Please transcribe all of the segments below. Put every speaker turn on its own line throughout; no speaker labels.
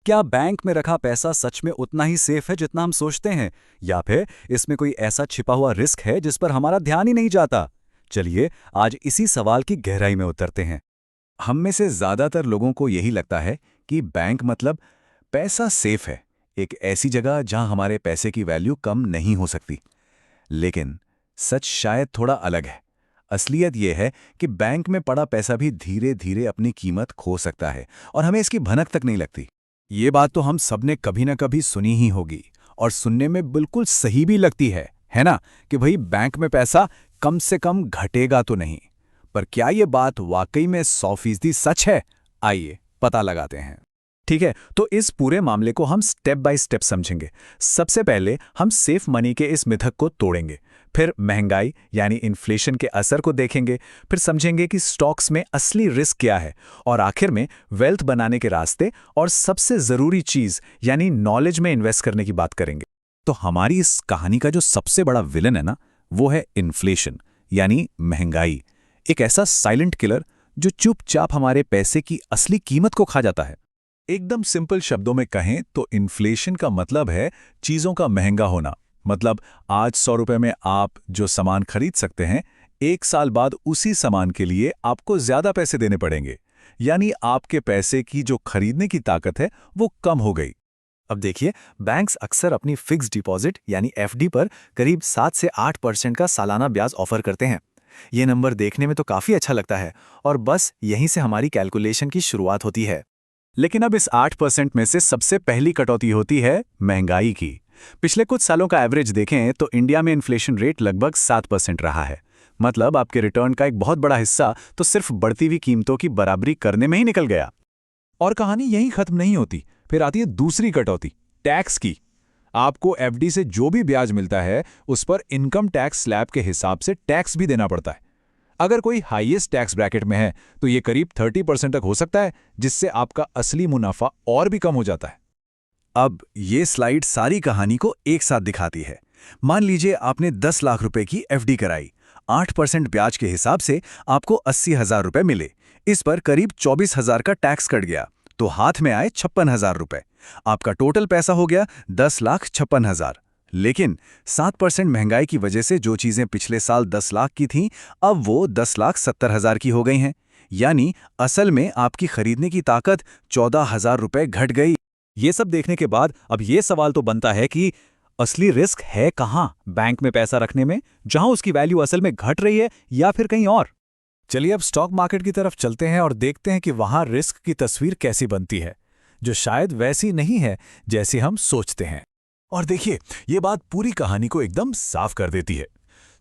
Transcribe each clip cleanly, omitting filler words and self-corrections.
क्या बैंक में रखा पैसा सच में उतना ही सेफ है जितना हम सोचते हैं, या फिर इसमें कोई ऐसा छिपा हुआ रिस्क है जिस पर हमारा ध्यान ही नहीं जाता? चलिए आज इसी सवाल की गहराई में उतरते हैं।
हम में से ज़्यादातर लोगों को यही लगता है कि बैंक मतलब पैसा सेफ है, एक ऐसी जगह जहां हमारे पैसे की वैल्यू कम नहीं हो सकती। लेकिन सच शायद थोड़ा अलग है। असलियत यह है कि बैंक में पड़ा पैसा भी धीरे धीरे अपनी कीमत खो सकता है और हमें इसकी भनक तक नहीं लगती।
ये बात तो हम सबने कभी ना कभी सुनी ही होगी और सुनने में बिल्कुल सही भी लगती है ना? कि भाई बैंक में पैसा कम से कम घटेगा तो नहीं। पर क्या ये बात वाकई में 100% सच है? आइए पता लगाते हैं। ठीक है, तो इस पूरे मामले को हम स्टेप बाय स्टेप समझेंगे। सबसे पहले हम सेफ मनी के इस मिथक को तोड़ेंगे, फिर महंगाई यानी इन्फ्लेशन के असर को देखेंगे, फिर समझेंगे कि स्टॉक्स में असली रिस्क क्या है, और आखिर में वेल्थ बनाने के रास्ते और सबसे ज़रूरी चीज़ यानी नॉलेज में इन्वेस्ट करने की बात करेंगे।
तो हमारी इस कहानी का जो सबसे बड़ा विलन है ना, वो है इन्फ्लेशन यानी महंगाई। एक ऐसा साइलेंट किलर जो चुपचाप हमारे पैसे की असली कीमत को खा जाता है। एकदम सिंपल शब्दों में कहें तो इन्फ्लेशन का मतलब है चीज़ों का महंगा होना। मतलब आज 100 रुपए में आप जो सामान खरीद सकते हैं, 1 साल बाद उसी सामान के लिए आपको ज़्यादा पैसे देने पड़ेंगे। यानी आपके पैसे की जो खरीदने की ताकत है वो कम हो गई।
अब देखिए, बैंक्स अक्सर अपनी फिक्स्ड डिपॉजिट यानी एफडी पर करीब 7 से 8% का सालाना ब्याज ऑफर करते हैं। ये नंबर देखने में तो काफ़ी अच्छा लगता है और बस यहीं से हमारी कैलकुलेशन की शुरुआत होती है।
लेकिन अब इस 8% में से सबसे पहली कटौती होती है महंगाई की। पिछले कुछ सालों का एवरेज देखें तो इंडिया में इन्फ्लेशन रेट लगभग 7% रहा है। मतलब आपके रिटर्न का एक बहुत बड़ा हिस्सा तो सिर्फ बढ़ती हुई कीमतों की बराबरी करने में ही निकल गया। और कहानी यहीं खत्म नहीं होती। फिर आती है दूसरी कटौती, टैक्स की। आपको एफडी से जो भी ब्याज मिलता है उस पर इनकम टैक्स स्लैब के हिसाब से टैक्स भी देना पड़ता है। अगर कोई हाईएस्ट टैक्स ब्रैकेट में है तो ये करीब 30% तक हो सकता है, जिससे आपका असली मुनाफा और भी कम हो जाता है। अब ये स्लाइड सारी कहानी को एक साथ दिखाती है। मान लीजिए आपने 10 लाख रुपए की एफडी कराई। 8% ब्याज के हिसाब से आपको 80,000 रुपए मिले। इस पर करीब 24,000 का टैक्स कट गया, तो हाथ में आए 56,000 रुपए। आपका टोटल पैसा हो गया 10,56,000। लेकिन 7% महंगाई की वजह से जो चीजें पिछले साल 10 लाख की थीं, अब वो 10,70,000 की हो गई हैं। यानी असल में आपकी खरीदने की ताकत 14,000 रुपए घट गई।
ये सब देखने के बाद अब ये सवाल तो बनता है कि असली रिस्क है कहाँ? बैंक में पैसा रखने में, जहां उसकी वैल्यू असल में घट रही है, या फिर कहीं और?
चलिए अब स्टॉक मार्केट की तरफ चलते हैं और देखते हैं कि वहां रिस्क की तस्वीर कैसी बनती है, जो शायद वैसी नहीं है जैसी हम सोचते हैं। और देखिए, ये बात पूरी कहानी को एकदम साफ कर देती है।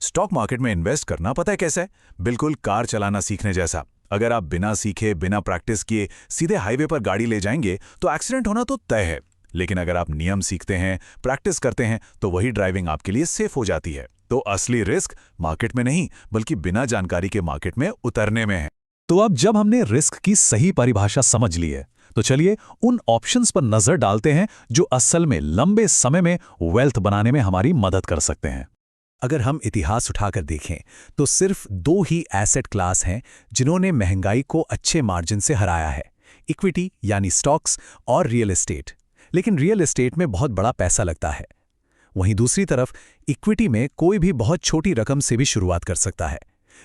स्टॉक मार्केट में इन्वेस्ट करना पता है कैसे है? बिल्कुल कार चलाना सीखने जैसा। अगर आप बिना सीखे, बिना प्रैक्टिस किए सीधे हाईवे पर गाड़ी ले जाएंगे तो एक्सीडेंट होना तो तय है। लेकिन अगर आप नियम सीखते हैं, प्रैक्टिस करते हैं, तो वही ड्राइविंग आपके लिए सेफ हो जाती है। तो असली रिस्क मार्केट में नहीं, बल्कि बिना जानकारी के मार्केट में उतरने में है। तो अब जब हमने रिस्क की सही परिभाषा समझ ली है, तो चलिए उन ऑप्शंस पर नजर डालते हैं जो असल में लंबे समय में वेल्थ बनाने में हमारी मदद कर सकते हैं। अगर हम इतिहास उठाकर देखें तो सिर्फ 2 ही एसेट क्लास हैं जिन्होंने महंगाई को अच्छे मार्जिन से हराया है, इक्विटी यानी स्टॉक्स और रियल एस्टेट। लेकिन रियल एस्टेट में बहुत बड़ा पैसा लगता है। वहीं दूसरी तरफ इक्विटी में कोई भी बहुत छोटी रकम से भी शुरुआत कर सकता है।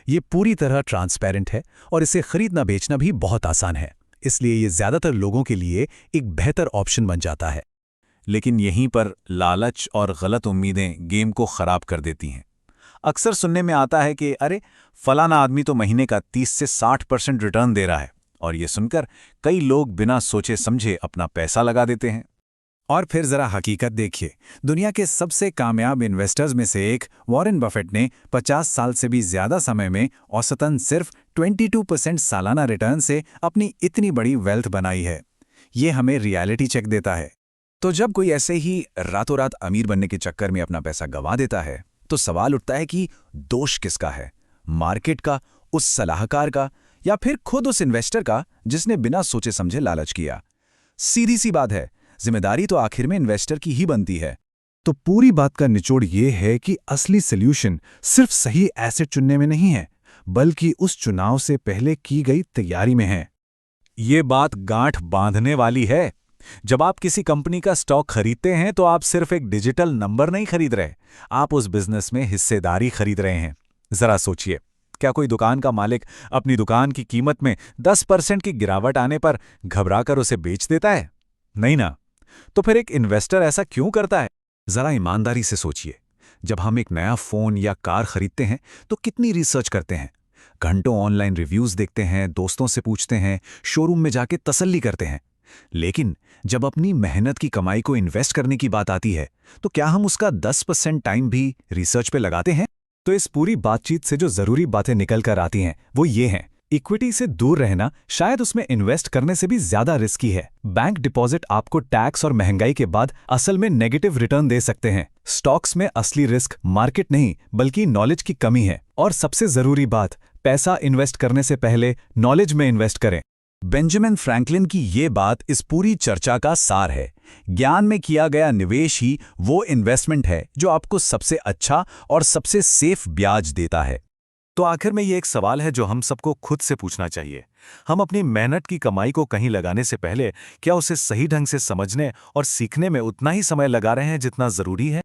ये पूरी तरह ट्रांसपेरेंट है और इसे खरीदना बेचना भी बहुत आसान है, इसलिए ये ज्यादातर लोगों के लिए एक बेहतर ऑप्शन बन जाता है।
लेकिन यहीं पर लालच और गलत उम्मीदें गेम को खराब कर देती हैं। अक्सर सुनने में आता है कि अरे फलाना आदमी तो महीने का 30 से 60% रिटर्न दे रहा है, और ये सुनकर कई लोग बिना सोचे समझे अपना पैसा लगा देते हैं।
और फिर जरा हकीकत देखिए, दुनिया के सबसे कामयाब इन्वेस्टर्स में से एक वॉरेन बफेट ने 50 साल से भी ज्यादा समय में औसतन सिर्फ 22% सालाना रिटर्न से अपनी इतनी बड़ी वेल्थ बनाई है। ये हमें रियलिटी चेक देता है। तो जब कोई ऐसे ही रातों रात अमीर बनने के चक्कर में अपना पैसा गंवा देता है, तो सवाल उठता है कि दोष किसका है? मार्केट का, उस सलाहकार का, या फिर खुद उस इन्वेस्टर का जिसने बिना सोचे समझे लालच किया? सीधी सी बात है, जिम्मेदारी तो आखिर में इन्वेस्टर की ही बनती है। तो पूरी बात का निचोड़ ये है कि असली सॉल्यूशन सिर्फ सही एसेट चुनने में नहीं है, बल्कि उस चुनाव से पहले की गई तैयारी में है।
ये बात गांठ बांधने वाली है।
जब आप किसी कंपनी का स्टॉक खरीदते हैं तो आप सिर्फ एक डिजिटल नंबर नहीं खरीद रहे, आप उस बिजनेस में हिस्सेदारी खरीद रहे हैं। जरा सोचिए, क्या कोई दुकान का मालिक अपनी दुकान की कीमत में 10% की गिरावट आने पर घबराकर उसे बेच देता है? नहीं ना। तो फिर एक इन्वेस्टर ऐसा क्यों करता है?
जरा ईमानदारी से सोचिए, जब हम एक नया फोन या कार खरीदते हैं तो कितनी रिसर्च करते हैं, घंटों ऑनलाइन रिव्यूज देखते हैं, दोस्तों से पूछते हैं, शोरूम में जाके तसल्ली करते हैं। लेकिन जब अपनी मेहनत की कमाई को इन्वेस्ट करने की बात आती है तो क्या हम उसका 10% टाइम भी रिसर्च पे लगाते हैं?
तो इस पूरी बातचीत से जो जरूरी बातें निकल कर आती हैं वो ये हैं। इक्विटी से दूर रहना शायद उसमें इन्वेस्ट करने से भी ज्यादा रिस्की है। बैंक डिपॉजिट आपको टैक्स और महंगाई के बाद असल में नेगेटिव रिटर्न दे सकते हैं। स्टॉक्स में असली रिस्क मार्केट नहीं बल्कि नॉलेज की कमी है। और सबसे जरूरी बात, पैसा इन्वेस्ट करने से पहले नॉलेज में इन्वेस्ट करें।
बेंजामिन फ्रैंकलिन की ये बात इस पूरी चर्चा का सार है। ज्ञान में किया गया निवेश ही वो इन्वेस्टमेंट है जो आपको सबसे अच्छा और सबसे सेफ ब्याज देता है।
तो आखिर में ये एक सवाल है जो हम सबको खुद से पूछना चाहिए। हम अपनी मेहनत की कमाई को कहीं लगाने से पहले क्या उसे सही ढंग से समझने और सीखने में उतना ही समय लगा रहे हैं जितना जरूरी है?